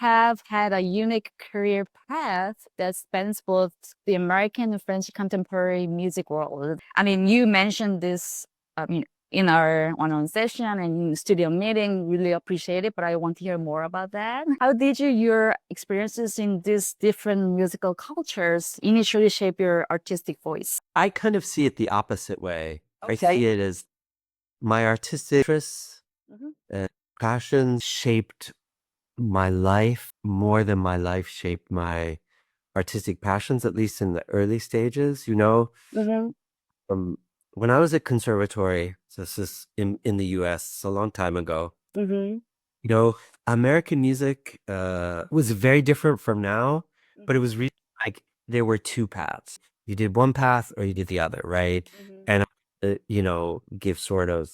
have had a unique career path that spans both the American and French contemporary music world. I mean, you mentioned this in our one-on-one session and in studio meeting, really appreciate it, but I want to hear more about that. How did your experiences in these different musical cultures initially shape your artistic voice? I kind of see it the opposite way. I Okay. see it as my artistic interests and passions shaped my life more than my life shaped my artistic passions, at least in the early stages. Mm-hmm. From when I was at conservatory, so this is in the US a long time ago, Mm-hmm. you know, American music was very different from now, but it was really like there were two paths. You did one path or you did the other, right? Mm-hmm. And give sort of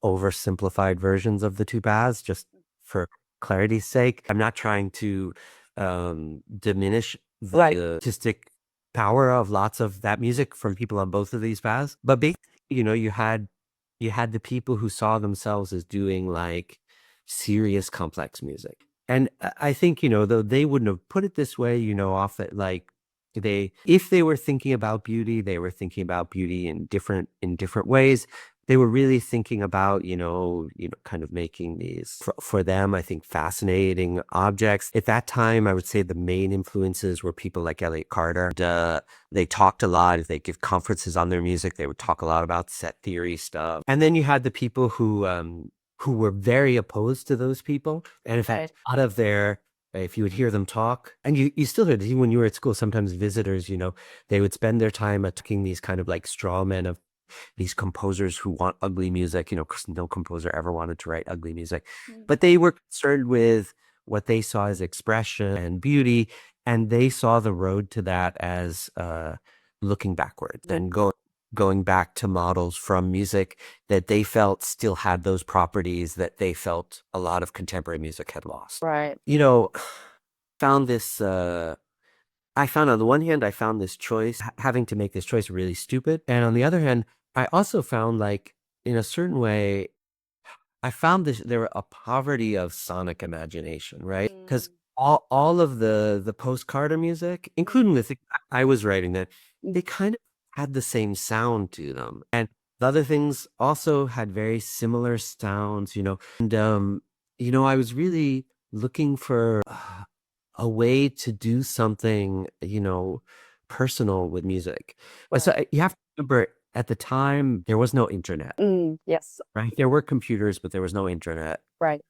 oversimplified versions of the two paths just for clarity's sake. I'm not trying to diminish the artistic power of lots of that music from people on both of these paths, but basically, you had the people who saw themselves as doing like serious complex music. And I think, though they wouldn't have put it this way, off at like if they were thinking about beauty, they were thinking about beauty in different ways. They were really thinking about, kind of making these for them, I think, fascinating objects. At that time, I would say the main influences were people like Elliott Carter. They talked a lot. If they give conferences on their music, they would talk a lot about set theory stuff. And then you had the people who were very opposed to those people. And in fact, a lot of if you would hear them talk, and you still heard it when you were at school, sometimes visitors, they would spend their time talking these kind of like straw men of these composers who want ugly music, because no composer ever wanted to write ugly music, but they were concerned with what they saw as expression and beauty, and they saw the road to that as looking backwards and going back to models from music that they felt still had those properties that they felt a lot of contemporary music had lost. Right. Found this I found on the one hand, I found this choice, having to make this choice really stupid. And on the other hand, I also found like in a certain way, I found there were a poverty of sonic imagination, right? Because all of the post-Carter music, including the thing I was writing, that they kind of had the same sound to them. And the other things also had very similar sounds, And I was really looking for a way to do something, personal with music. So you have to remember at the time, there was no internet, Yes. right? There were computers, but there was no internet. Right.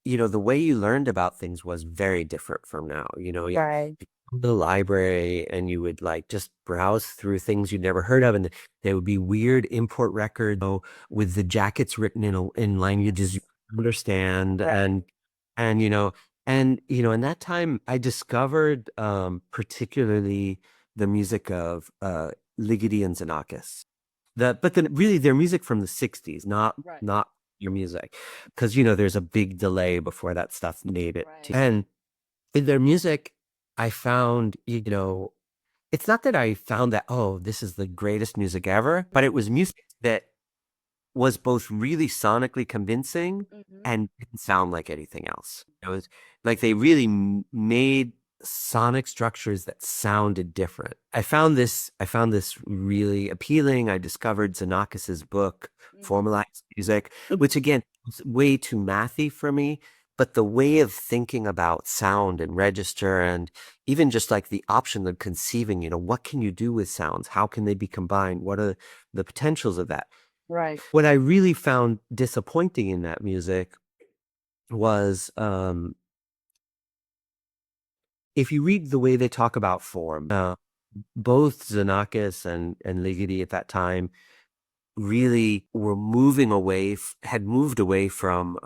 The way you learned about things was very different from now. You Right. go to the library and you would like just browse through things you'd never heard of, and there would be weird import records, with the jackets written in languages you don't understand, and in that time I discovered particularly the music of Ligeti and Xenakis. But then really their music from the 60s, not your music, because there's a big delay before that stuff made it. And in their music, I found, it's not that I found that, oh, this is the greatest music ever, but it was music that was both really sonically convincing and didn't sound like anything else. It was like they really made sonic structures that sounded different. I found this really appealing. I discovered Xenakis's book, Formalized Music, which again was way too mathy for me. But the way of thinking about sound and register, and even just like the option of conceiving, what can you do with sounds? How can they be combined? What are the potentials of that? Right. What I really found disappointing in that music was if you read the way they talk about form, both Xenakis and Ligeti at that time really were had moved away from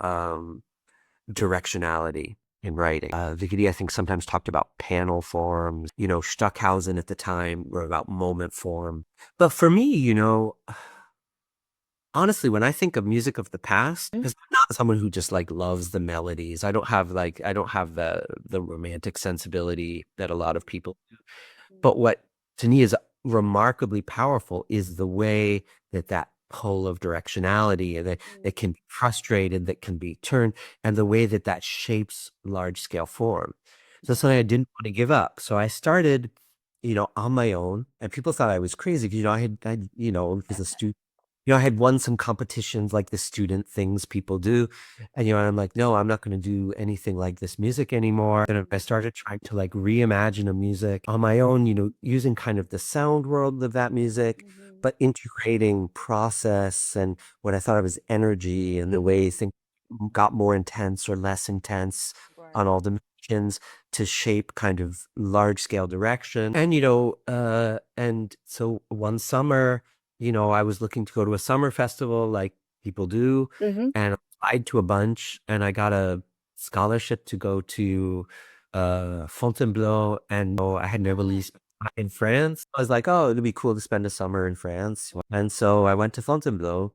directionality in writing. Ligeti, I think, sometimes talked about panel forms. Stockhausen at the time were about moment form. But for me, honestly, when I think of music of the past, because I'm not someone who just like loves the melodies. I don't have the romantic sensibility that a lot of people do. But what to me is remarkably powerful is the way that pole of directionality, and that can be frustrated, that can be turned, and the way that that shapes large scale form. So that's something I didn't want to give up. So I started, on my own, and people thought I was crazy because, as a student, I had won some competitions like the student things people do. And, I'm like, no, I'm not going to do anything like this music anymore. And I started trying to like reimagine a music on my own, using kind of the sound world of that music, but integrating process and what I thought of as energy and the way things got more intense or less intense on all dimensions to shape kind of large scale direction. And, and so one summer, I was looking to go to a summer festival like people do, and applied to a bunch, and I got a scholarship to go to Fontainebleau, and I had never really spent time in France. I was like, oh, it'd be cool to spend a summer in France. And so I went to Fontainebleau,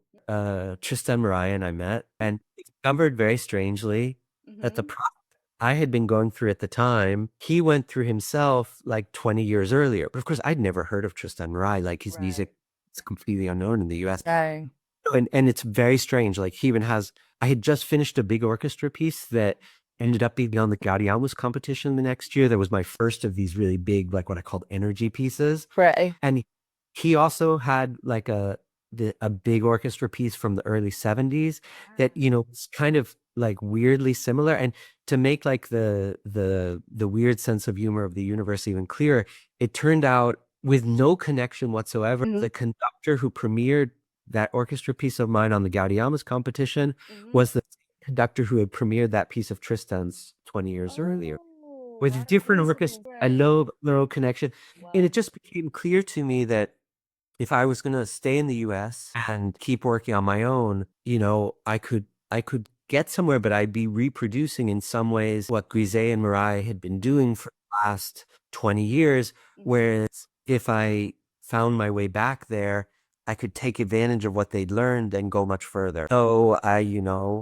Tristan Murray and I met, and discovered very strangely that the I had been going through at the time, he went through himself like 20 years earlier. But of course, I'd never heard of Tristan Murray. Like his music is completely unknown in the US. Right. And it's very strange. Like he even has, I had just finished a big orchestra piece that ended up being on the Gaudiamus competition the next year. That was my first of these really big, like what I called energy pieces. Right. And he also had like a big orchestra piece from the early 70s that, was kind of like weirdly similar. And to make like the weird sense of humor of the universe even clearer, it turned out with no connection whatsoever, the conductor who premiered that orchestra piece of mine on the Gaudiamus competition was the conductor who had premiered that piece of Tristan's 20 years earlier with different orchestra, a low connection. And it just became clear to me that if I was going to stay in the US and keep working on my own, I could get somewhere, but I'd be reproducing in some ways what Grisey and Marai had been doing for the last 20 years. Whereas if I found my way back there, I could take advantage of what they'd learned and go much further. So I,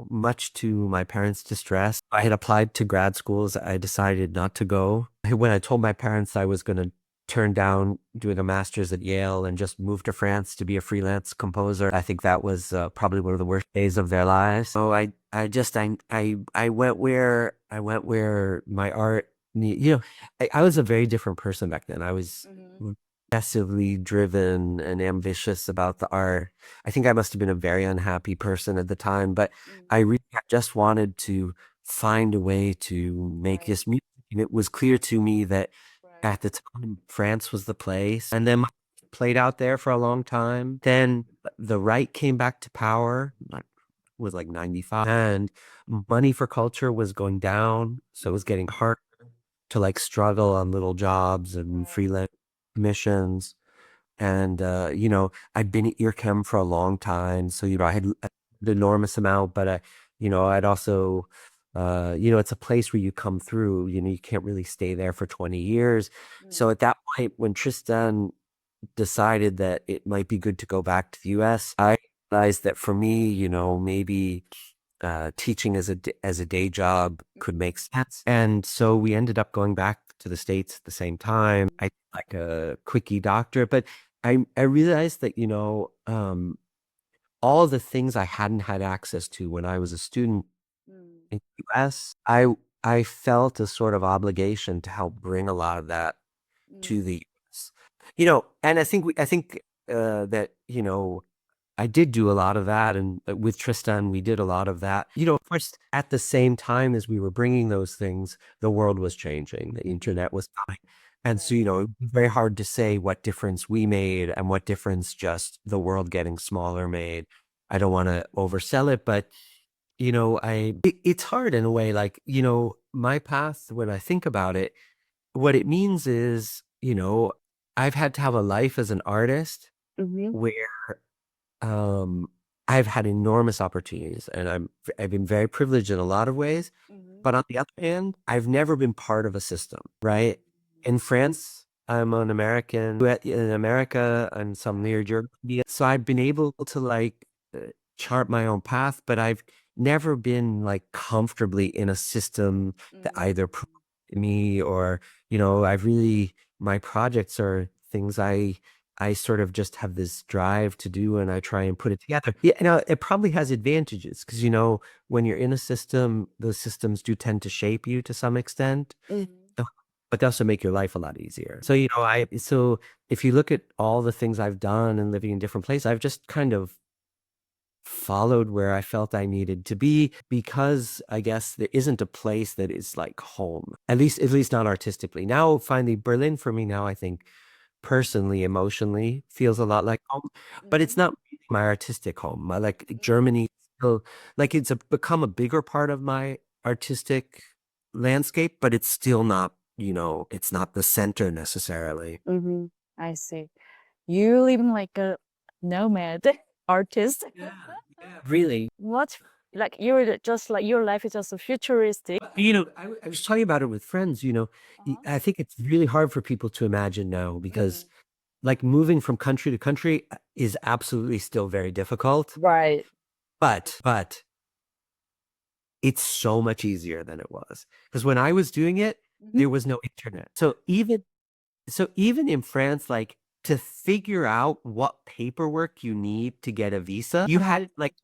much to my parents' distress, I had applied to grad schools. I decided not to go. When I told my parents I was going to turn down doing a master's at Yale and just move to France to be a freelance composer, I think that was probably one of the worst days of their lives. So I went where my art, I was a very different person back then. I was obsessively driven and ambitious about the art. I think I must have been a very unhappy person at the time, but I really just wanted to find a way to make this music. And it was clear to me that at the time, France was the place. And then played out there for a long time. Then the right came back to power, was like 95. And money for culture was going down. So it was getting hard to like struggle on little jobs and freelance missions. And, I'd been at EarChem for a long time. So, I had an enormous amount, but, I'd also, it's a place where you come through, you can't really stay there for 20 years. So at that point, when Tristan decided that it might be good to go back to the US, I realized that for me, maybe teaching as a day job could make sense. And so we ended up going back to the States at the same time. I like a quickie doctorate, but I realized that, all of the things I hadn't had access to when I was a student in the US, I felt a sort of obligation to help bring a lot of that to the US. And I think that, I did do a lot of that. And with Tristan, we did a lot of that. Of course, at the same time as we were bringing those things, the world was changing. The internet was coming. And so, it was very hard to say what difference we made and what difference just the world getting smaller made. I don't want to oversell it, but, it's hard in a way. Like, my path, when I think about it, what it means is, I've had to have a life as an artist where um, I've had enormous opportunities, and I've been very privileged in a lot of ways. But on the other hand, I've never been part of a system, right? In France, I'm an American. In America, I'm some near European. So I've been able to like chart my own path, but I've never been like comfortably in a system that either promoted me or, I've really, my projects are things I I sort of just have this drive to do and I try and put it together. Yeah, now it probably has advantages because, when you're in a system, those systems do tend to shape you to some extent, but they also make your life a lot easier. So, so if you look at all the things I've done and living in different places, I've just kind of followed where I felt I needed to be because I guess there isn't a place that is like home, at least not artistically. Now, finally, Berlin for me now, I think personally, emotionally feels a lot like home, but it's not really my artistic home. Like Germany, still, like become a bigger part of my artistic landscape, but it's still not, it's not the center necessarily. Mm-hmm. I see. You living like a nomad artist. Yeah, yeah, really. What? Like you're just like your life is just so futuristic. I was talking about it with friends, I think it's really hard for people to imagine now because like moving from country to country is absolutely still very difficult, Right. but it's so much easier than it was. Because when I was doing it, there was no internet. So even in France, like to figure out what paperwork you need to get a visa, you had to like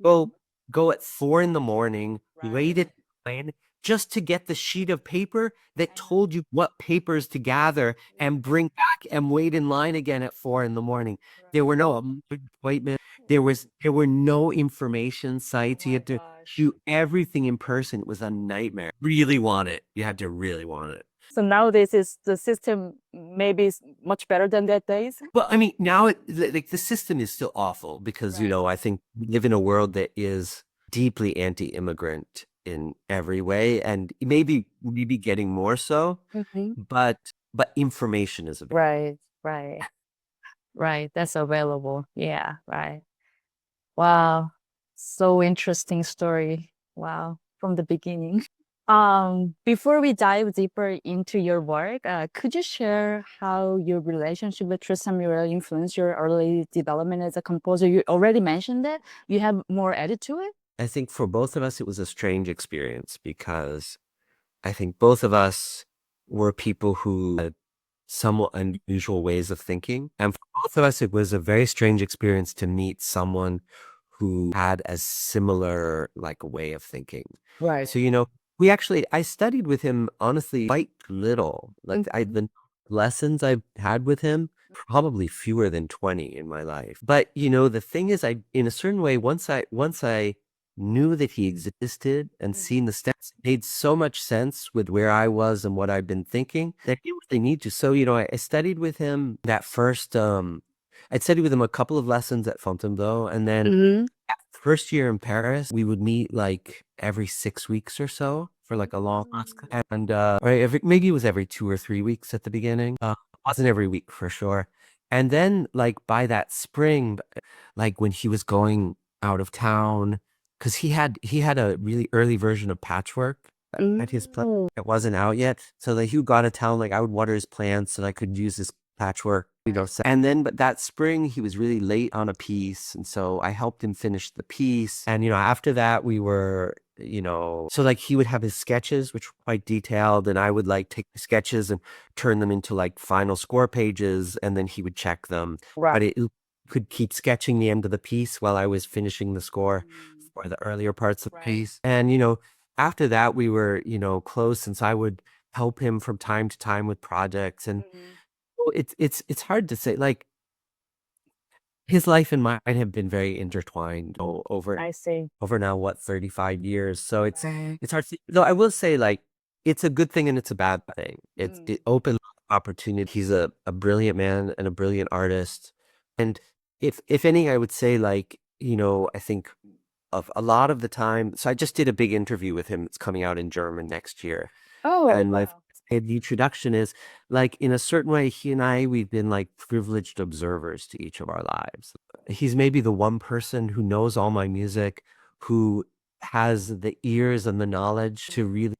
go at 4 in the morning, wait at the line just to get the sheet of paper that told you what papers to gather and bring back and wait in line again at 4 in the morning. There were no appointments. There were no information sites. You had to do everything in person. It was a nightmare. Really want it. You had to really want it. So nowadays is the system maybe is much better than that days. Well, I mean, now like the system is still awful because, I think we live in a world that is deeply anti-immigrant in every way, and maybe getting more so, Mm-hmm. but information is a bit. Right, right, right. That's available. Yeah, right. Wow. So interesting story. Wow. From the beginning. Before we dive deeper into your work, could you share how your relationship with Tristan Muriel influenced your early development as a composer? You already mentioned that. You have more added to it? I think for both of us, it was a strange experience because I think both of us were people who had somewhat unusual ways of thinking. And for both of us, it was a very strange experience to meet someone who had a similar like way of thinking. Right. So, I studied with him honestly quite little. Like the lessons I've had with him, probably fewer than 20 in my life. But the thing is, in a certain way, once I knew that he existed and seen the steps, it made so much sense with where I was and what I've been thinking that I didn't really need to. So, I studied with him that first, I'd studied with him a couple of lessons at Fontainebleau, and then Mm-hmm. first year in Paris, we would meet like every 6 weeks or so for like a long class. And maybe it was every 2 or 3 weeks at the beginning. It wasn't every week for sure. And then like by that spring, like when he was going out of town, because he had a really early version of Patchwork at his place. It wasn't out yet. So like he would go out of town, like I would water his plants and I could use his Patchwork, and then, but that spring he was really late on a piece. And so I helped him finish the piece. And, after that we were, so like he would have his sketches, which were quite detailed. And I would like take the sketches and turn them into like final score pages. And then he would check them. Right. But it could keep sketching the end of the piece while I was finishing the score for the earlier parts of the piece. And, after that we were, close, since I would help him from time to time with projects. And it's hard to say, like his life and mine have been very intertwined over I see. over now, what, 35 years. So it's hard to, though I will say, like, it's a good thing and it's a bad thing. It opened opportunity. He's a brilliant man and a brilliant artist. And if anything, I would say, like, I think of a lot of the time. So I just did a big interview with him. It's coming out in German next year. Oh, And the introduction is like, in a certain way, he and we've been like privileged observers to each of our lives. He's maybe the one person who knows all my music, who has the ears and the knowledge to really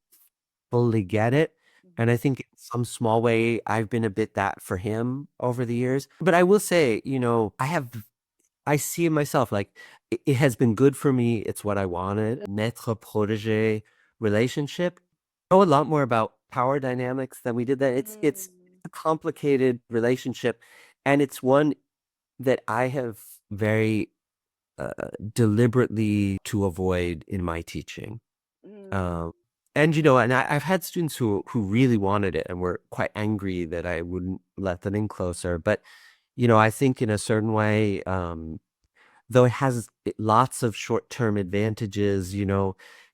fully get it. And I think in some small way, I've been a bit that for him over the years. But I will say, I see in myself, like, it has been good for me. It's what I wanted. Maître protégé relationship. Know a lot more about power dynamics than we did that. It's a complicated relationship, and it's one that I have very deliberately to avoid in my teaching. Um, and and I've had students who really wanted it and were quite angry that I wouldn't let them in closer. But I think in a certain way, though it has lots of short-term advantages,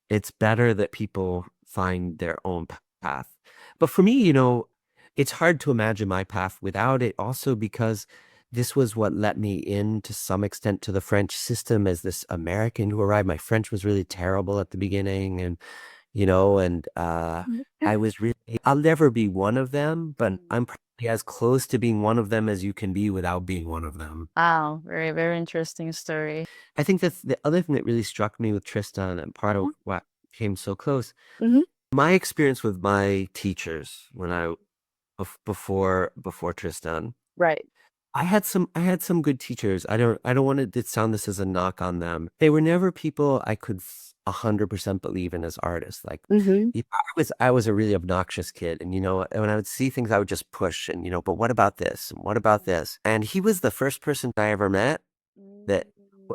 it's better that people find their own path. But for me, it's hard to imagine my path without it, also because this was what let me in to some extent to the French system as this American who arrived. My French was really terrible at the beginning, and I was really, I'll never be one of them, but I'm probably as close to being one of them as you can be without being one of them. Wow, very, very interesting story. I think that's the other thing that really struck me with Tristan and part of what came so close. Mm-hmm. My experience with my teachers when before Tristan, Right. I had some good teachers. I don't want to sound this as a knock on them. They were never people I could 100% believe in as artists. Like Mm-hmm. I was a really obnoxious kid, and when I would see things, I would just push and but what about this? And what about this? And he was the first person I ever met that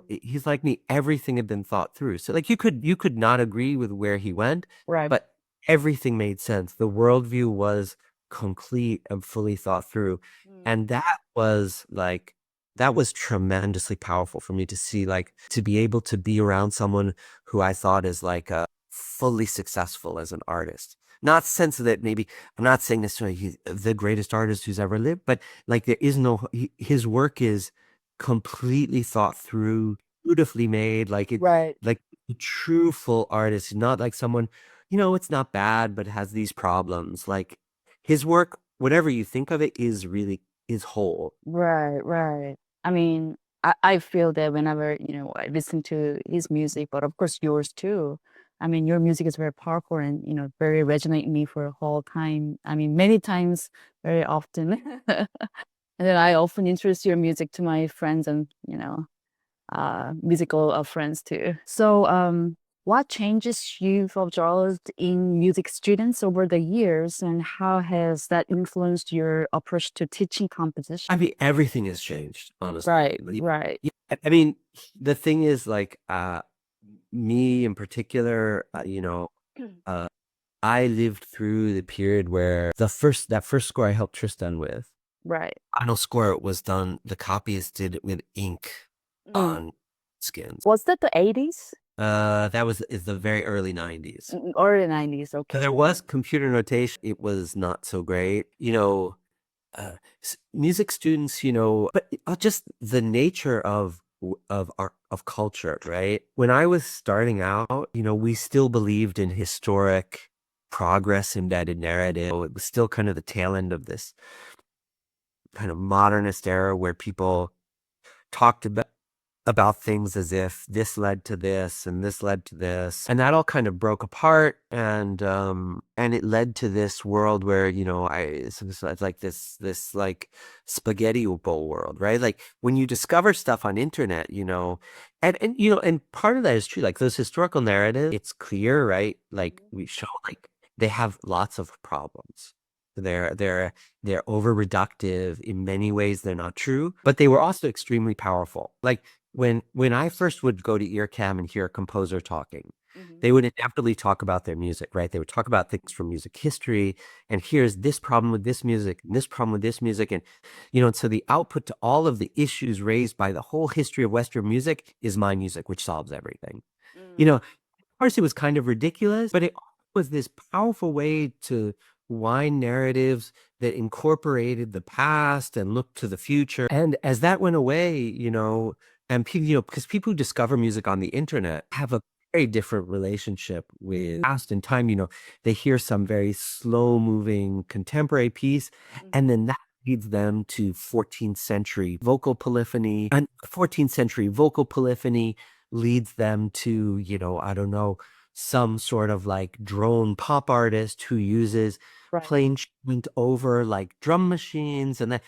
he's like me, everything had been thought through. So like you could not agree with where he went, Right. but everything made sense. The worldview was complete and fully thought through. And that was tremendously powerful for me to see, like to be able to be around someone who I thought is like fully successful as an artist. Not sense that maybe I'm not saying necessarily he's the greatest artist who's ever lived, but like there is no his work is completely thought through, beautifully made, Right. like a true full artist, not like someone, it's not bad, but has these problems. Like his work, whatever you think of it, is whole. Right, right. I mean, I feel that whenever, I listen to his music, but of course yours too. I mean, your music is very powerful and, very resonate in me for a whole time. I mean, many times, very often. And then I often introduce your music to my friends and, musical friends too. So, what changes you've observed in music students over the years, and how has that influenced your approach to teaching composition? I mean, everything has changed, honestly. Right, right, Yeah, I mean, the thing is, like, me in particular, uh, I lived through the period where that first score I helped Tristan with, right. final score was done. The copyist did it with ink on skins. Was that the 80s? That is the very early 90s. Or the 90s? So Okay. there was computer notation. It was not so great. Music students, but just the nature of art, of culture, right? When I was starting out, we still believed in historic progress, embedded narrative. It was still kind of the tail end of this kind of modernist era where people talked about things as if this led to this and this led to this, and that all kind of broke apart, and it led to this world where it's like this like spaghetti bowl world, right? Like when you discover stuff on internet, and part of that is true, like those historical narratives, it's clear, right? Like we show, like they have lots of problems. They're over reductive in many ways. They're not true, but they were also extremely powerful. Like when I first would go to EarCam and hear a composer talking, they would inevitably talk about their music, right? They would talk about things from music history, and here's this problem with this music, and this problem with this music, and so the output to all of the issues raised by the whole history of Western music is my music, which solves everything. Of course, it was kind of ridiculous, but it was this powerful way to wind narratives that incorporated the past and looked to the future. And as that went away, and people, because people who discover music on the internet have a very different relationship with past and time. They hear some very slow moving contemporary piece, and then that leads them to 14th century vocal polyphony, and 14th century vocal polyphony leads them to, I don't know, some sort of like drone pop artist who uses Right. plain went over like drum machines, and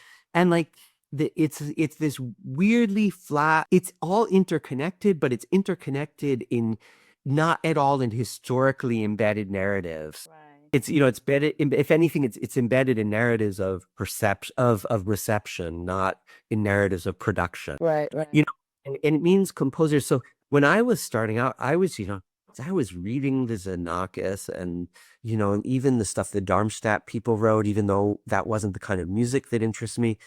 like it's this weirdly flat, it's all interconnected, but it's interconnected in not at all in historically embedded narratives. Right. it's it's embedded if anything, it's embedded in narratives of perception of reception, not in narratives of production. Right, right. And it means composers. So when I was starting out, I was reading the Xenakis and and even the stuff that Darmstadt people wrote, even though that wasn't the kind of music that interests me.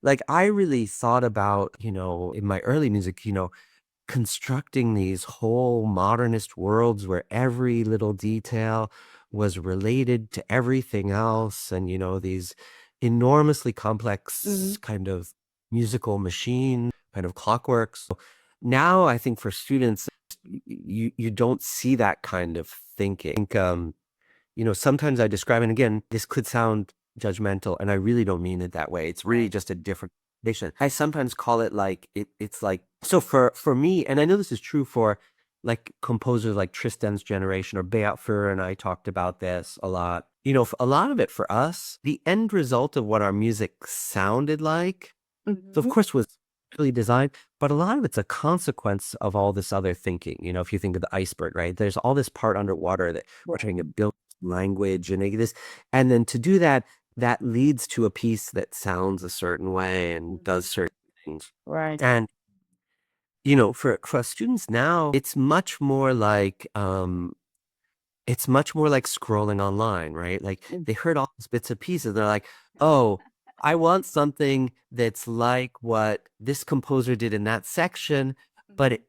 Like I really thought about, in my early music, constructing these whole modernist worlds where every little detail was related to everything else, and these enormously complex kind of musical machine kind of clockworks. So now I think for students, you don't see that kind of thinking. I think, sometimes I describe, and again, this could sound judgmental, and I really don't mean it that way. It's really just a different nation. I sometimes call it like it's like, so for me, and I know this is true for like composers like Tristan's generation or Beatfer, and I talked about this a lot. A lot of it for us, the end result of what our music sounded like, so of course was really designed, but a lot of it's a consequence of all this other thinking. If you think of the iceberg, right? There's all this part underwater that we're trying to build language and this, and then to do that, that leads to a piece that sounds a certain way and does certain things. Right. And for students now, it's much more like scrolling online, right? Like they heard all these bits and pieces. They're like, oh, I want something that's like what this composer did in that section, but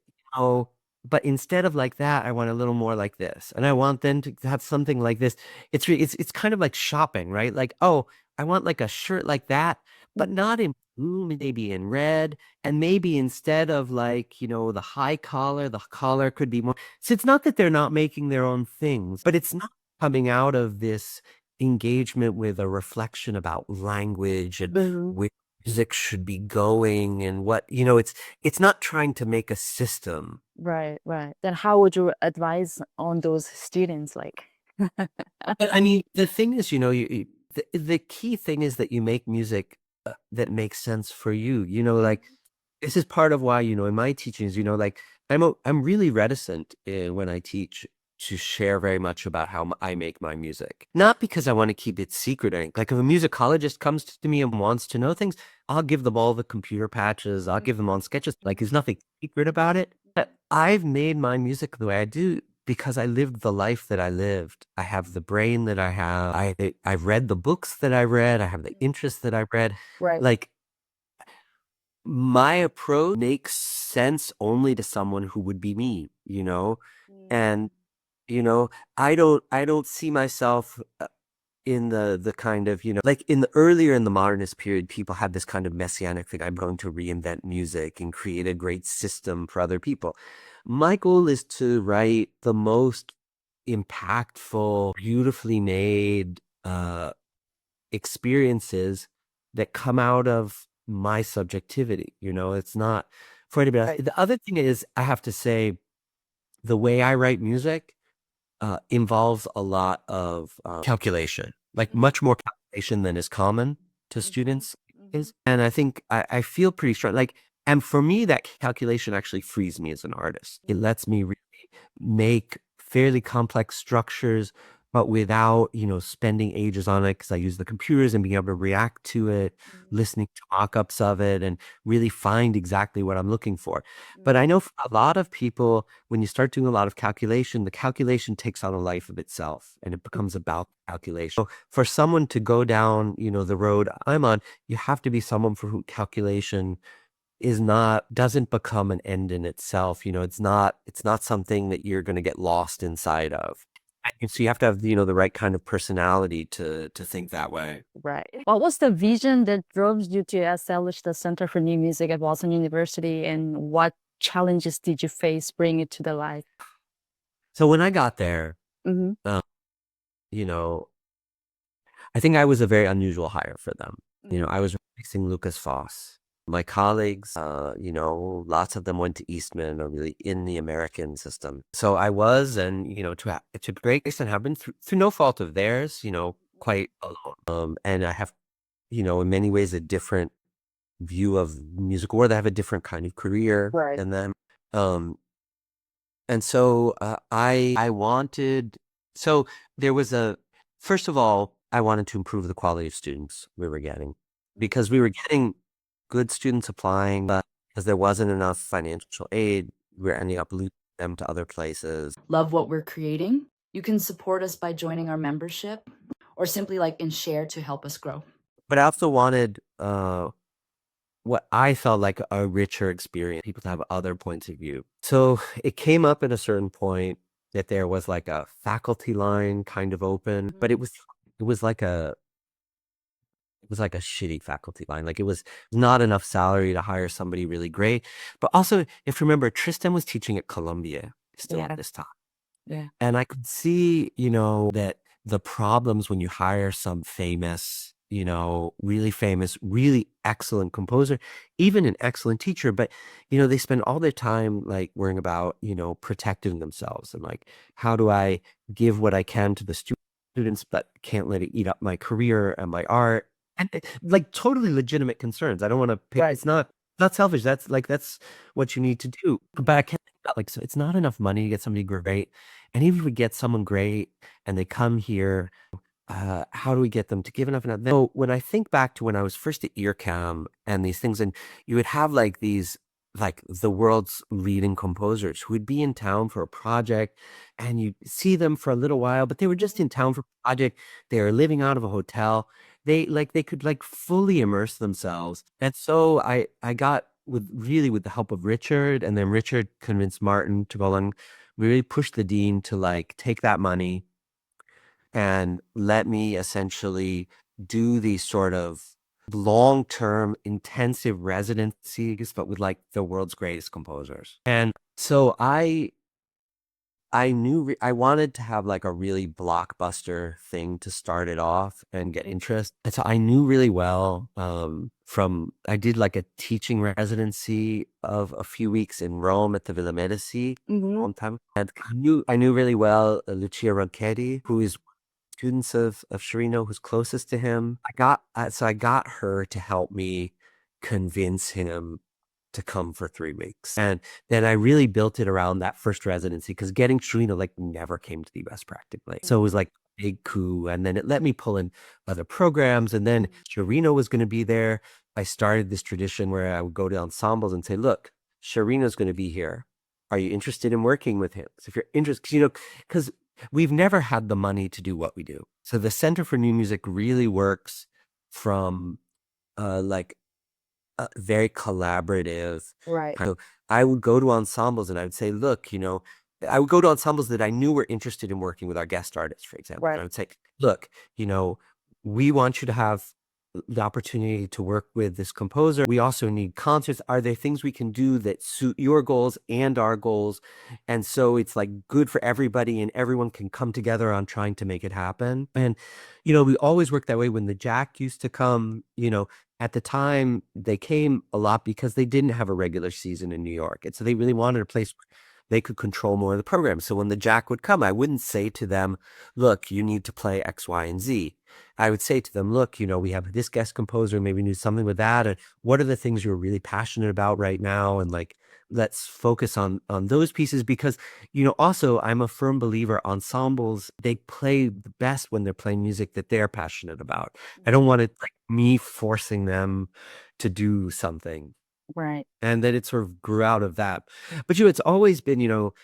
but instead of like that, I want a little more like this. And I want them to have something like this. It's kind of like shopping, right? Like, oh, I want like a shirt like that, but not in blue, maybe in red. And maybe instead of like, the high collar, the collar could be more. So it's not that they're not making their own things, but it's not coming out of this engagement with a reflection about language and where music should be going and what, it's not trying to make a system. Right, right. Then how would you advise on those students like? I mean, the thing is, the key thing is that you make music that makes sense for you. Like this is part of why, in my teachings, like I'm really reticent when I teach to share very much about how I make my music. Not because I want to keep it secret or anything. Like if a musicologist comes to me and wants to know things, I'll give them all the computer patches. I'll give them all sketches. Like there's nothing secret about it. But I've made my music the way I do because I lived the life that I lived. I have the brain that I have. I've read the books that I read. I have the interests that I read. Right. Like my approach makes sense only to someone who would be me, and I don't see myself in the kind of, like in the earlier in the modernist period, people had this kind of messianic thing. I'm going to reinvent music and create a great system for other people. My goal is to write the most impactful, beautifully made experiences that come out of my subjectivity. It's not for anybody else. The other thing is, I have to say, the way I write music involves a lot of calculation, like much more calculation than is common to students. And I think I feel pretty strong. Like, and for me, that calculation actually frees me as an artist. It lets me really make fairly complex structures, but without, spending ages on it, because I use the computers and being able to react to it, listening to mock-ups of it, and really find exactly what I'm looking for. But I know for a lot of people, when you start doing a lot of calculation, the calculation takes on a life of itself and it becomes about calculation. So for someone to go down, the road I'm on, you have to be someone for whom calculation doesn't become an end in itself. It's not something that you're going to get lost inside of. And so you have to have, the right kind of personality to think that way. Right. What was the vision that drove you to establish the Center for New Music at Boston University, and what challenges did you face bringing it to the life? So when I got there, you know, I think I was a very unusual hire for them. I was replacing Lucas Foss. My colleagues, lots of them went to Eastman or really in the American system. So I was, and, to a great extent have been through no fault of theirs, quite alone. And I have, in many ways a different view of musical world. I have a different kind of career than them. And so I wanted, so there was First of all, I wanted to improve the quality of students we were getting because we were getting good students applying, but because there wasn't enough financial aid, we were ending up losing them to other places. Love what we're creating? You can support us by joining our membership or simply like and share to help us grow. But I also wanted what I felt like a richer experience, people to have other points of view. So it came up at a certain point that there was like a faculty line kind of open, but it was like a it was like a shitty faculty line. Like it was not enough salary to hire somebody really great. But also, if you remember, Tristan was teaching at Columbia still at this time. Yeah. And I could see, that the problems when you hire some famous, really famous, really excellent composer, even an excellent teacher, but, they spend all their time like worrying about, protecting themselves and like, how do I give what I can to the students, but can't let it eat up my career and my art? And like totally legitimate concerns. I don't want to pick, it's not selfish. That's what you need to do. But I can't think about, like, so it's not enough money to get somebody great. And even if we get someone great and they come here, how do we get them to give enough? So when I think back to when I was first at EarCam and these things, and you would have like these, like the world's leading composers who would be in town for a project and you see them for a little while, but they were just in town for a project. They were living out of a hotel. They could like fully immerse themselves. And so I got with the help of Richard, and then Richard convinced Martin to go along. We really pushed the dean to like take that money and let me essentially do these sort of long-term intensive residencies, but with like the world's greatest composers. And so I knew I wanted to have like a really blockbuster thing to start it off and get interest. And so I knew really well I did like a teaching residency of a few weeks in Rome at the Villa Medici a long time. And I knew really well Lucia Ronchetti, who is students of Sciarrino, who's closest to him. I got her to help me convince him to come for 3 weeks. And then I really built it around that first residency because getting Sciarrino like never came to the US practically. So it was like a big coup. And then it let me pull in other programs. And then Sciarrino was going to be there. I started this tradition where I would go to ensembles and say, look, Sciarrino's going to be here. Are you interested in working with him? So if you're interested, because we've never had the money to do what we do. So the Center for New Music really works from like very collaborative. Right. So I would go to ensembles and I would say, look, I would go to ensembles that I knew were interested in working with our guest artists, for example. Right. And I would say, look, we want you to have the opportunity to work with this composer. We also need concerts. Are there things we can do that suit your goals and our goals? And so it's like good for everybody and everyone can come together on trying to make it happen. And, we always worked that way. When the Jack used to come, at the time they came a lot because they didn't have a regular season in New York. And so they really wanted a place where they could control more of the program. So when the Jack would come, I wouldn't say to them, look, you need to play X, Y, and Z. I would say to them, look, we have this guest composer, maybe do something with that. And what are the things you're really passionate about right now? And like, let's focus on those pieces because, also I'm a firm believer ensembles, they play the best when they're playing music that they're passionate about. I don't want it like me forcing them to do something. Right. And then it sort of grew out of that. But it's always been,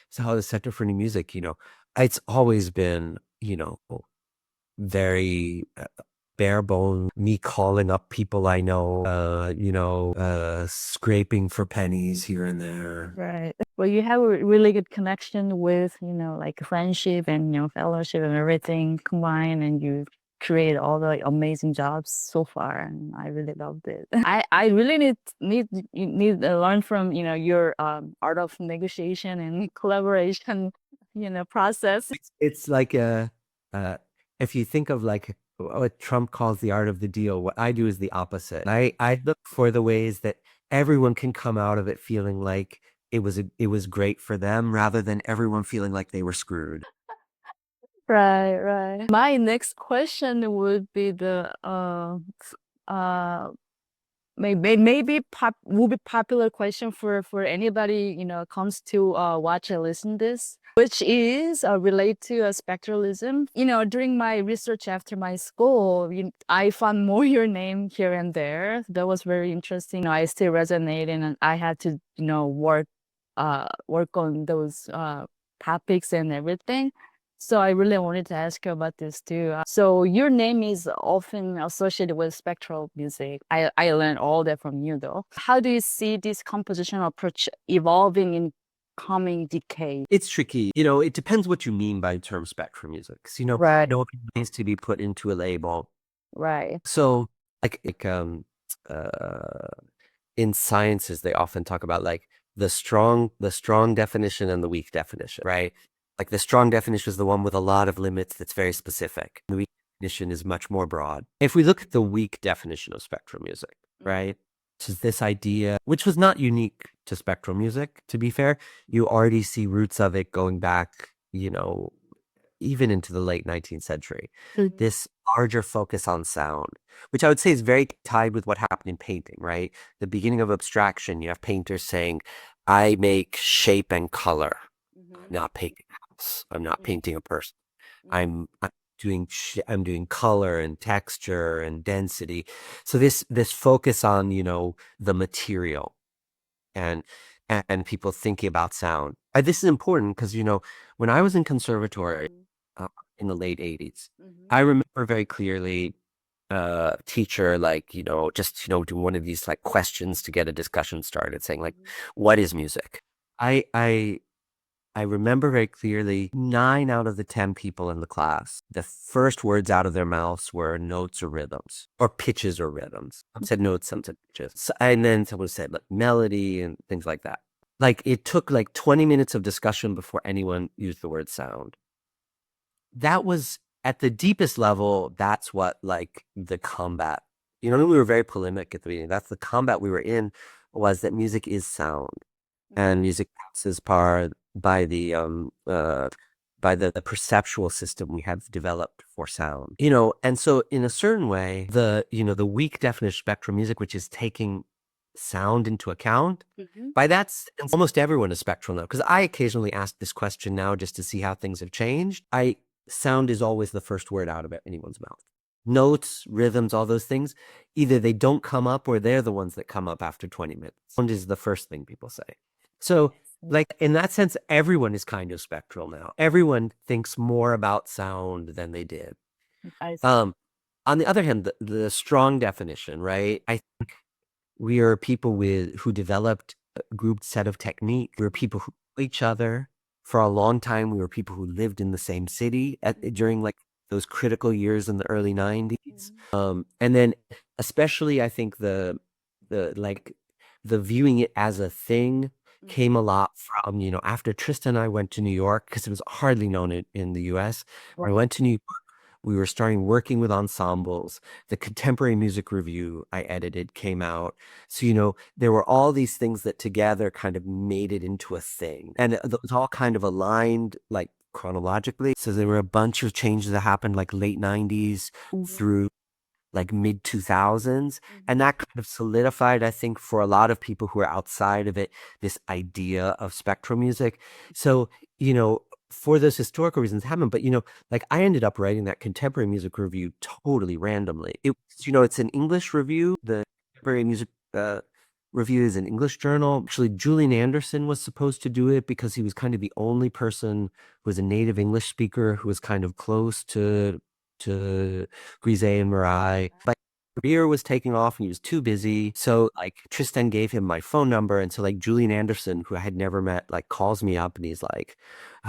so how the Center for New Music, it's always been, very bare bone, me calling up people I know, scraping for pennies here and there. Right. Well, you have a really good connection with, like friendship and, fellowship and everything combined, and you create all the amazing jobs so far, and I really loved it. I really need to learn from, your art of negotiation and collaboration, process. It's like if you think of like what Trump calls the art of the deal, what I do is the opposite. I look for the ways that everyone can come out of it feeling like it was great for them rather than everyone feeling like they were screwed. Right, right. My next question would be the will be popular question for anybody, comes to watch and listen this, which is related to spectralism. During my research after my school, I found more your name here and there. That was very interesting. I still resonate, and I had to, work on those topics and everything. So I really wanted to ask you about this too. So your name is often associated with spectral music. I learned all that from you though. How do you see this compositional approach evolving in coming decades? It's tricky. It depends what you mean by the term spectrum music. 'Cause, Right. no opinion needs to be put into a label. Right. So uh, in sciences, they often talk about like the strong definition and the weak definition, right? Like the strong definition is the one with a lot of limits that's very specific. The weak definition is much more broad. If we look at the weak definition of spectral music, right? Which is this idea, which was not unique to spectral music, to be fair. You already see roots of it going back, even into the late 19th century. Mhm. This larger focus on sound, which I would say is very tied with what happened in painting, right? The beginning of abstraction, you have painters saying, I make shape and color. I'm not painting a house. I'm not painting a person. I'm I'm doing color and texture and density. So this focus on, the material and people thinking about sound. This is important because, when I was in conservatory in the late 80s, I remember very clearly teacher like, just, doing one of these like questions to get a discussion started saying like, what is music? I remember very clearly 9 out of the 10 people in the class, the first words out of their mouths were notes or rhythms or pitches or rhythms. Some said notes, some said pitches. And then someone said like melody and things like that. Like it took like 20 minutes of discussion before anyone used the word sound. That was at the deepest level. That's what like the combat, we were very polemic at the beginning. That's the combat we were in, was that music is sound and music passes part by the perceptual system we have developed for sound. And so in a certain way, the weak definition of spectral music, which is taking sound into account, by that sense, almost everyone is spectral now. Because I occasionally ask this question now just to see how things have changed. Sound is always the first word out of anyone's mouth. Notes, rhythms, all those things, either they don't come up or they're the ones that come up after 20 minutes. Sound is the first thing people say. So, like, in that sense, everyone is kind of spectral now. Everyone thinks more about sound than they did. I see. On the other hand, the strong definition, right? I think we are people who developed a grouped set of techniques. We were people who knew each other for a long time. We were people who lived in the same city during like those critical years in the early 90s. And then especially I think the viewing it as a thing came a lot from, after Tristan and I went to New York, because it was hardly known in the US. I went to New York. We were starting working with ensembles. The Contemporary Music Review I edited came out. So, there were all these things that together kind of made it into a thing. And it was all kind of aligned like chronologically. So there were a bunch of changes that happened like late 90s through like mid 2000s. And that kind of solidified, I think, for a lot of people who are outside of it, this idea of spectral music. So, for those historical reasons happened, but like I ended up writing that Contemporary Music Review totally randomly. It's an English review. The Contemporary Music Review is an English journal. Actually, Julian Anderson was supposed to do it because he was kind of the only person who was a native English speaker who was kind of close to Grisey and Marai. But career was taking off and he was too busy. So like Tristan gave him my phone number. And so like Julian Anderson, who I had never met, like calls me up and he's like,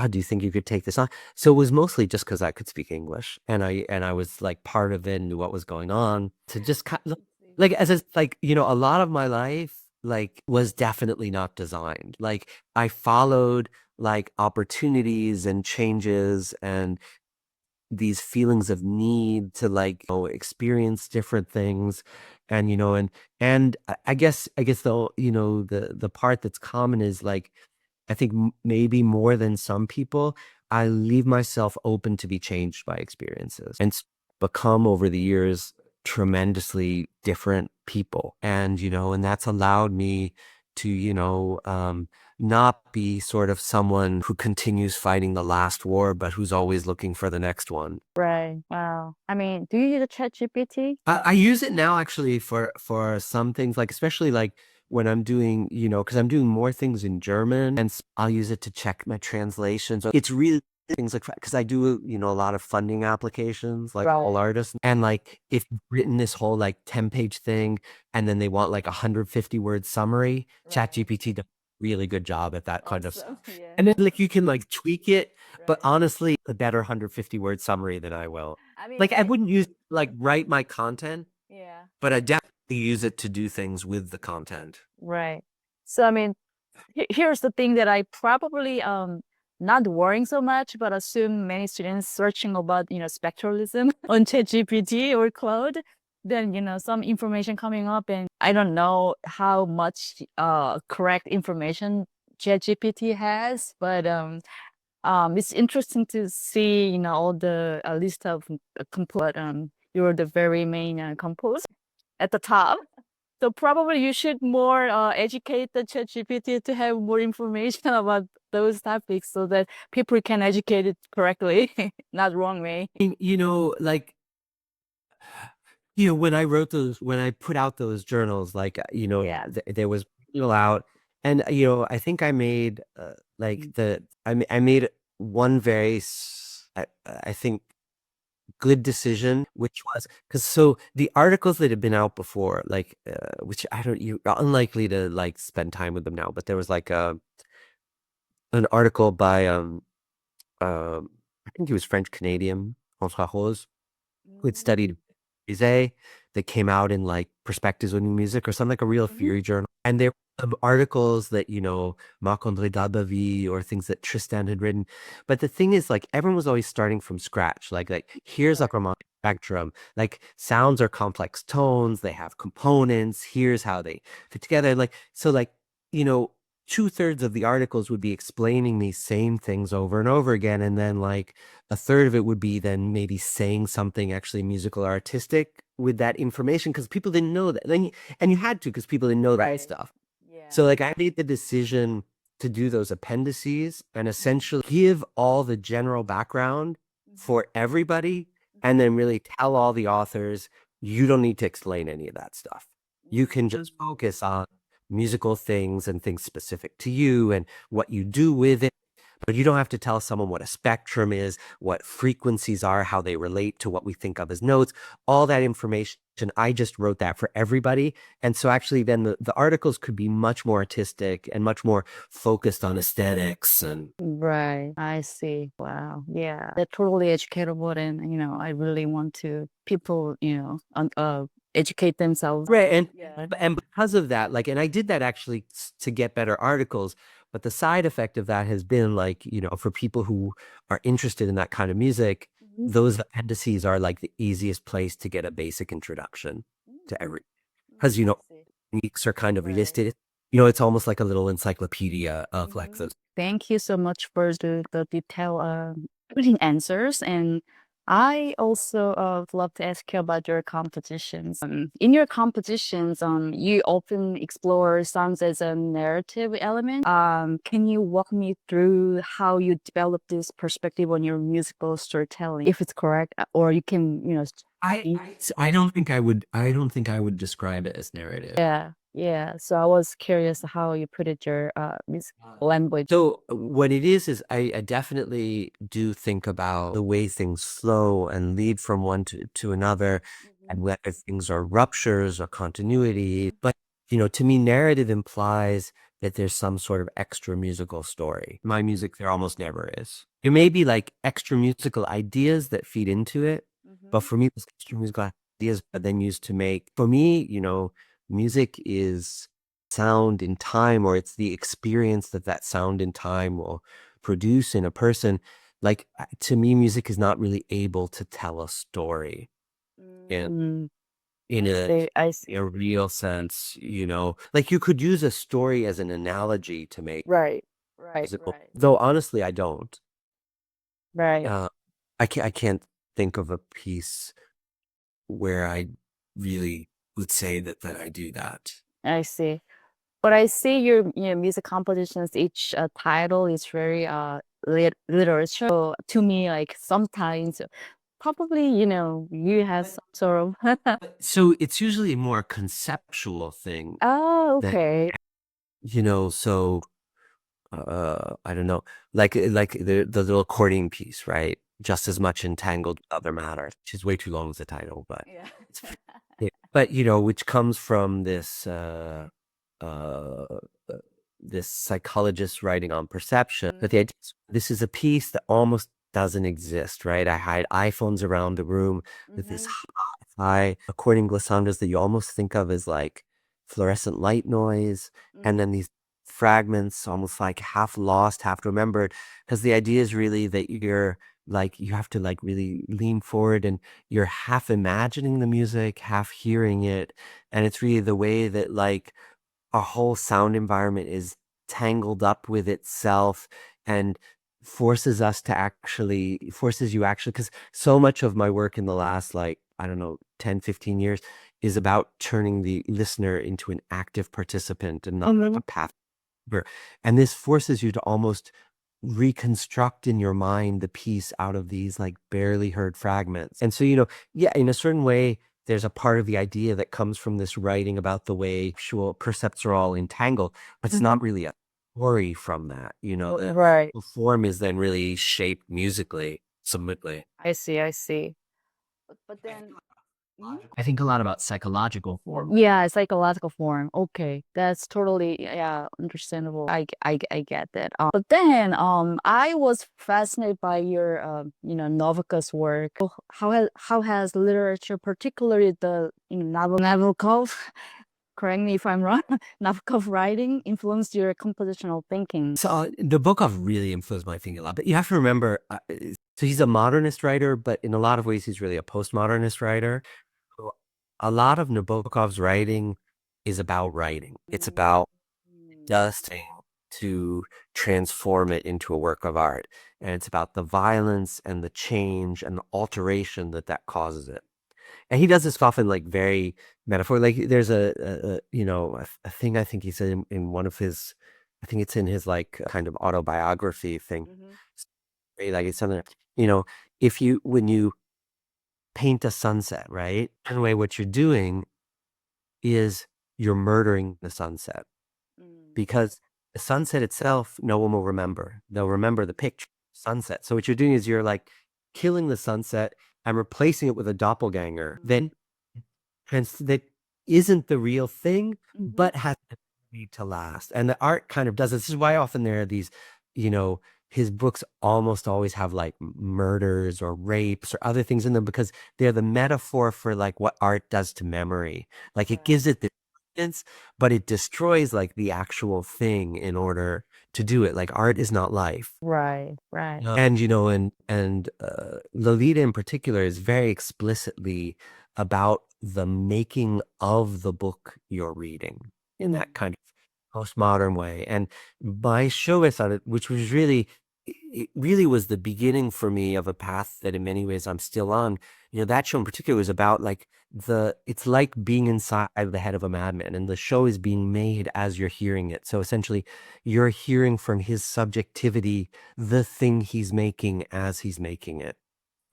do you think you could take this on? So it was mostly just because I could speak English and I was like part of it and knew what was going on, to just kind of like, a lot of my life like was definitely not designed. Like I followed like opportunities and changes and these feelings of need to like experience different things. And I guess though, the part that's common is like, I think maybe more than some people, I leave myself open to be changed by experiences and become over the years tremendously different people. And, and that's allowed me to, not be sort of someone who continues fighting the last war, but who's always looking for the next one. Right. Wow. I mean, do you use a ChatGPT? I use it now actually for some things, like especially like when I'm doing, because I'm doing more things in German, and I'll use it to check my translations. It's really things like because I do, a lot of funding applications, like all artists, and like if you've written this whole like 10-page thing, and then they want like 150-word summary, ChatGPT does a really good job at that kind of stuff. Yeah. And then like you can like tweak it, but honestly, a better 150-word summary than I will. I mean, Like I wouldn't use like write my content, yeah. but I definitely use it to do things with the content. Right. So I mean, here's the thing that I probably not worrying so much, but assume many students searching about spectralism on ChatGPT or Cloud, then some information coming up, and I don't know how much correct information ChatGPT has, but it's interesting to see all the list of composers. You're the very main composer at the top. So probably you should more educate the ChatGPT to have more information about those topics so that people can educate it correctly, not wrong way. Like, when I put out those journals, like, Yeah. there was out, and, I think I made, like I made one I think good decision, which was because the articles that had been out before, like which you're unlikely to like spend time with them now, but there was like an article by I think he was French Canadian, François Rose, who had studied Bizet, that came out in like Perspectives on New Music or something, like a real theory journal. And there were some articles that, Marc-André Dalbavie or things that Tristan had written. But the thing is, like, everyone was always starting from scratch. Like here's a harmonic spectrum. Like sounds are complex tones, they have components, here's how they fit together. Like, so like, 2/3 of the articles would be explaining these same things over and over again. And then like a third of it would be then maybe saying something actually musical or artistic with that information, because people didn't know that. And you had to, because people didn't know that stuff. Yeah. So like I made the decision to do those appendices and essentially give all the general background for everybody, and then really tell all the authors, you don't need to explain any of that stuff. You can just focus on musical things and things specific to you and what you do with it. But you don't have to tell someone what a spectrum is, what frequencies are, how they relate to what we think of as notes, all that information. I just wrote that for everybody. And so actually then the articles could be much more artistic and much more focused on aesthetics. And Right. I see. Wow. Yeah. They're totally educatable, and I really want to people, educate themselves. right. Yeah. And because of that, like, and I did that actually to get better articles. But the side effect of that has been like, for people who are interested in that kind of music, those appendices are like the easiest place to get a basic introduction to every, because, techniques are kind of listed. It's almost like a little encyclopedia of like those. Thank you so much for the detailed putting answers. And I also would love to ask you about your competitions. In your competitions, you often explore sounds as a narrative element. Can you walk me through how you develop this perspective on your musical storytelling, if it's correct, or you can, I don't think I would describe it as narrative. yeah, yeah. So I was curious how you put it your music language. So what it is I definitely do think about the way things flow and lead from one to another, and whether things are ruptures or continuity. But, to me, narrative implies that there's some sort of extra musical story. My music, there almost never is. There may be like extra musical ideas that feed into it, but for me, those extra musical ideas are then used to make, for me, music is sound in time, or it's the experience that sound in time will produce in a person. Like, to me, music is not really able to tell a story in I see. a real sense, like you could use a story as an analogy to make Right, right, musical, right, though honestly I don't. right. I can't think of a piece where I really would say that I do that. I see. But I see your music compositions. Each title is very literature. So to me, like sometimes, probably you have some sort of. So it's usually a more conceptual thing Oh, that, okay. so I don't know, like the little accordion piece, right? Just as much entangled with other matters, which is way too long as a title, but Yeah. but which comes from uh, this psychologist writing on perception. But the idea is, this is a piece that almost doesn't exist, right? I hide iPhones around the room with this high accordion glissandos that you almost think of as like fluorescent light noise, and then these fragments almost like half lost, half remembered, because the idea is really that you have to like really lean forward and you're half imagining the music, half hearing it. And it's really the way that like our whole sound environment is tangled up with itself and forces you actually, because so much of my work in the last, like, I don't know, 10, 15 years is about turning the listener into an active participant and not a passive. And this forces you to almost reconstruct in your mind the piece out of these like barely heard fragments. And so, yeah, in a certain way, there's a part of the idea that comes from this writing about the way actual percepts are all entangled, but it's not really a story from that. The Right. form is then really shaped musically, submitly. I see. I see. But then. I think a lot about psychological form. Yeah, psychological form. Okay, that's totally understandable. I get that. But then I was fascinated by your Novikov's work. How has literature, particularly the Nabokov, correct me if I'm wrong, Nabokov writing influenced your compositional thinking? So the Nabokov really influenced my thinking a lot. But you have to remember, so he's a modernist writer, but in a lot of ways, he's really a postmodernist writer. So a lot of Nabokov's writing is about writing. It's about dusting to transform it into a work of art. And it's about the violence and the change and the alteration that causes it. And he does this often like very metaphor. Like there's a thing I think he said in one of his, I think it's in his like kind of autobiography thing. Like it's something, when you paint a sunset, right? In a way, what you're doing is you're murdering the sunset, because the sunset itself, no one will remember. They'll remember the picture sunset. So what you're doing is you're like killing the sunset and replacing it with a doppelganger. Then hence that isn't the real thing, but has the ability to last. And the art kind of does this. This is why often there are these, his books almost always have like murders or rapes or other things in them, because they're the metaphor for like what art does to memory. Like it gives it the sense, but it destroys like the actual thing in order to do it. Like art is not life. Right. Right. And Lolita in particular is very explicitly about the making of the book you're reading in that kind of postmodern way. And my show on it, which was really, it really was the beginning for me of a path that in many ways I'm still on. That show in particular was about like it's like being inside the head of a madman, and the show is being made as you're hearing it. So essentially you're hearing from his subjectivity the thing he's making as he's making it.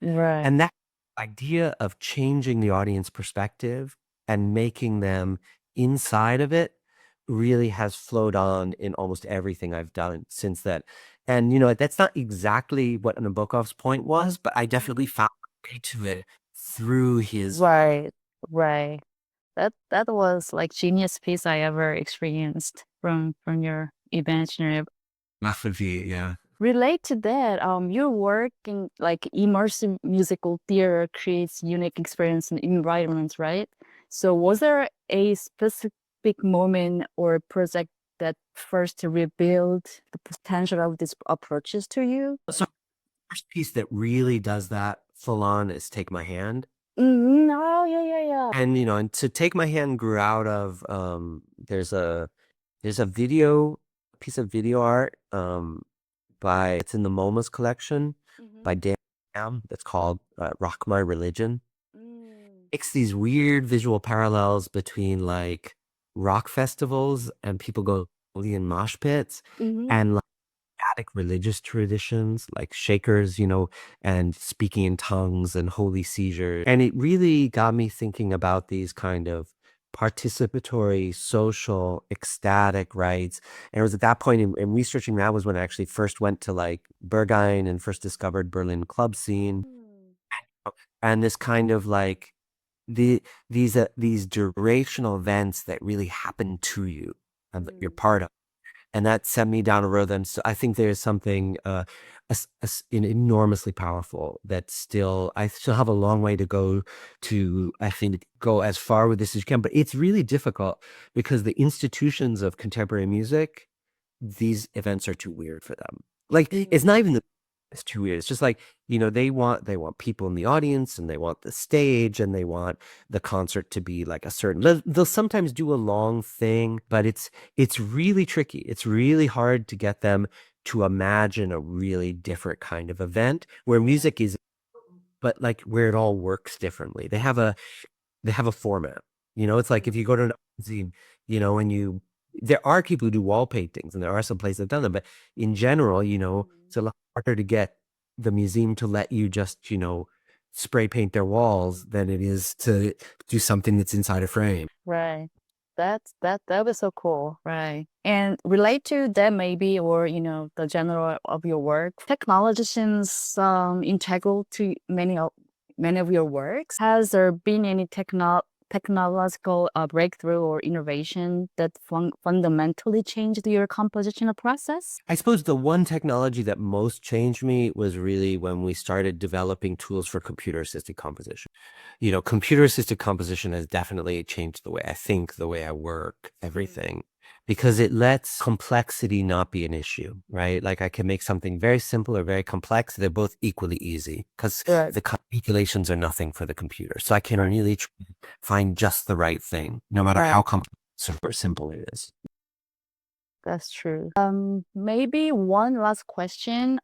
Right. And that idea of changing the audience perspective and making them inside of it really has flowed on in almost everything I've done since then. And, that's not exactly what Nabokov's point was, but I definitely found my way to it through his. Right. Right. That was like genius piece I ever experienced from your imaginary. Massively, yeah. Relate to that, your work in like immersive musical theater creates unique experience and environments, right? So was there a specific moment or project that first revealed the potential of these approaches to you? So first piece that really does that full on is Take My Hand. Oh, yeah. And so Take My Hand grew out of there's a piece of video art it's in the MoMA's collection by Dan Ham that's called Rock My Religion. makes these weird visual parallels between like rock festivals and people go in mosh pits and like Attic religious traditions like Shakers, and speaking in tongues and holy seizures. And it really got me thinking about these kind of participatory, social, ecstatic rites. And it was at that point in researching that was when I actually first went to like Berghain and first discovered Berlin club scene. And this kind of like these durational events that really happen to you and that you're part of. And that sent me down a road. And so I think there's something enormously powerful that I still have a long way to go to, I think, go as far with this as you can. But it's really difficult because the institutions of contemporary music, these events are too weird for them. Like, it's not even it's too weird. It's just like, they want people in the audience and they want the stage and they want the concert to be like a certain, they'll sometimes do a long thing, but it's really tricky. It's really hard to get them to imagine a really different kind of event where music is, but like where it all works differently. They have a format. It's like if you go to an art museum, and there are people who do wall paintings and there are some places that have done them, but in general, it's a lot harder to get the museum to let you just, spray paint their walls than it is to do something that's inside a frame. Right. That was so cool. Right. And relate to that maybe, or the general of your work. Technology seems integral to many of your works. Has there been any technological breakthrough or innovation that fundamentally changed your compositional process? I suppose the one technology that most changed me was really when we started developing tools for computer-assisted composition. Computer-assisted composition has definitely changed the way I think, the way I work, everything, because it lets complexity not be an issue, right? Like I can make something very simple or very complex. They're both equally easy because Right. the calculations are nothing for the computer. So I can really find just the right thing, no matter how complex or simple it is. That's true. Maybe one last question.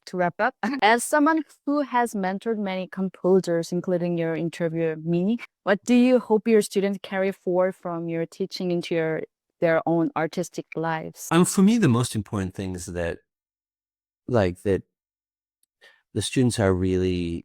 To wrap up, as someone who has mentored many composers, including your interviewer, me, what do you hope your students carry forward from your teaching into their own artistic lives? For me, the most important thing is that the students are really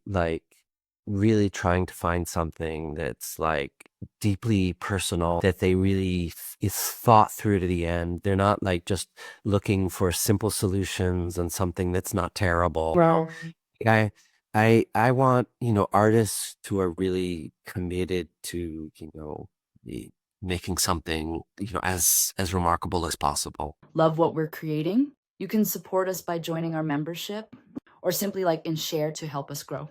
trying to find something that's like deeply personal, that they really is thought through to the end. They're not like just looking for simple solutions and something that's not terrible. Well, I want, artists who are really committed to, making something, as remarkable as possible. Love what we're creating? You can support us by joining our membership or simply like and share to help us grow.